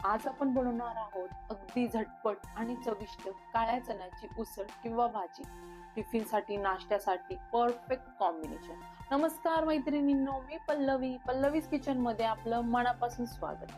आज आपण बनवणार आहोत अगदी झटपट आणि चविष्ट काळ्या चण्याची उसळ किंवा भाजी. टिफिनसाठी, नाश्त्यासाठी परफेक्ट कॉम्बिनेशन. नमस्कार मैत्रिणींनो, मी पल्लवीज किचन मध्ये आपलं मनापासून स्वागत.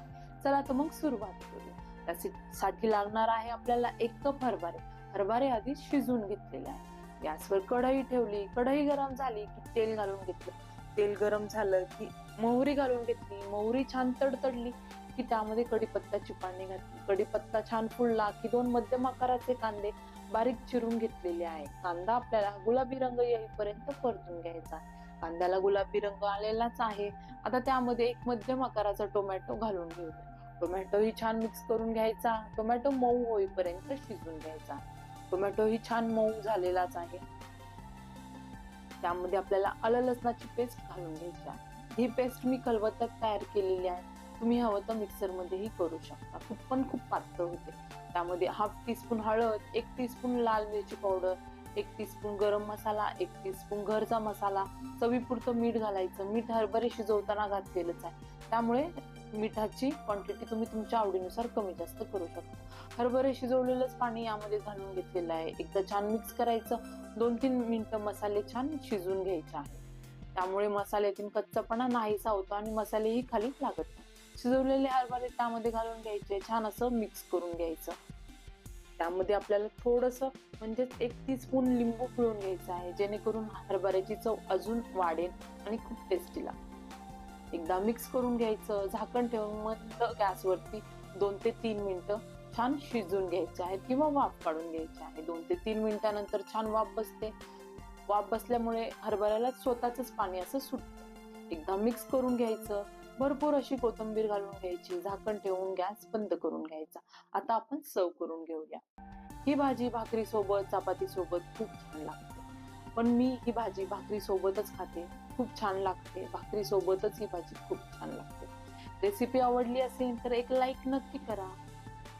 चला तर मग सुरुवात करूया. त्यासाठी लागणार आहे आपल्याला 1 कप हरभरे. हरभरे आधी शिजवून घेतलेले आहे. गॅसवर कढई ठेवली, कढई गरम झाली की तेल घालून घेतलं. तेल गरम झालं की मोहरी घालून घेतली. मोहरी छान तडतडली की त्यामध्ये कढीपत्त्याची पाने घातली. कढीपत्ता छान फुलला की 2 मध्यम आकाराचे कांदे बारीक चिरून घेतलेले आहे. कांदा आपल्याला गुलाबी रंग येईपर्यंत परतून घ्यायचा. कांद्याला गुलाबी रंग आलेलाच आहे. आता त्यामध्ये 1 मध्यम आकाराचा टोमॅटो घालून घेऊया. टोमॅटो ही छान मिक्स करून घ्यायचा. टोमॅटो मऊ होईपर्यंत शिजून घ्यायचा. टोमॅटो ही छान मऊ झालेलाच आहे. त्यामध्ये आपल्याला आलं लसणाची पेस्ट घालून घ्यायची आहे. ही पेस्ट मी खलबत्त्यात तयार केलेली आहे. तुम्ही हवं तर मिक्सर मध्येही करू शकता. खूप पातळ होते. त्यामध्ये हाफ टीस्पून हळद, 1 टीस्पून लाल मिरची पावडर, 1 टीस्पून गरम मसाला, 1 टीस्पून घरचा मसाला, चवीपुरतं मीठ घालायचं. मीठ हरभरे शिजवताना घातलेलंच आहे, त्यामुळे मिठाची क्वांटिटी तुम्ही तुमच्या आवडीनुसार कमी जास्त करू शकता. हरभरे शिजवलेलंच पाणी यामध्ये घालून घेतलेलं आहे. एकदा छान मिक्स करायचं. 2-3 मिनिटं मसाले छान शिजून घ्यायचे आहे. त्यामुळे मसाल्यातून कच्चापणा नाहीसा होतो आणि मसालेही खाली लागत नाही. शिजवलेले हरभरे त्यामध्ये घालून घ्यायचे. छान असं मिक्स करून घ्यायचं. त्यामध्ये आपल्याला थोडंसं म्हणजे 1 टीस्पून लिंबू पिळून घ्यायचं आहे, जेणेकरून हरभऱ्याची चव अजून वाढेल आणि खूप टेस्टी लागेल. एकदा मिक्स करून घ्यायचं. झाकण ठेवून मंद गॅसवरती 2 ते 3 मिनिटं छान शिजून घ्यायचे आहेत किंवा वाफ काढून घ्यायची आहे. 2 ते 3 मिनिटानंतर छान वाफ बसते. वाफ बसल्यामुळे हरभऱ्याला स्वतःच पाणी असं सुटतं. एकदा मिक्स करून घ्यायचं. भरपूर अशी कोथिंबीर घालून घ्यायची. झाकण ठेवून गॅस बंद करून घ्यायचा. आता आपण सर्व करून घेऊया. ही भाजी भाकरी सोबत, चपाती सोबत खूप छान लागते. पण मी ही भाजी भाकरी सोबतच खाते. खूप छान लागते. भाकरी सोबतच ही भाजी खूप छान लागते. रेसिपी आवडली असेल तर एक लाईक नक्की करा.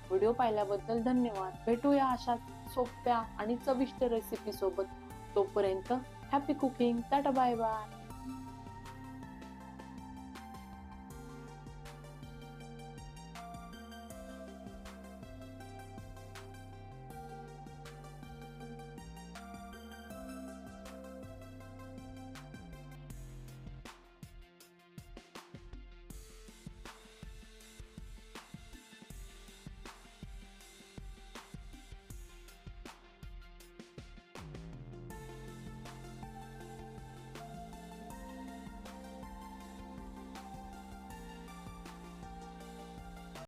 व्हिडिओ पाहिल्याबद्दल धन्यवाद. भेटूया अशा सोप्या आणि चविष्ट रेसिपी सोबत. तोपर्यंत happy cooking. Tata bye bye.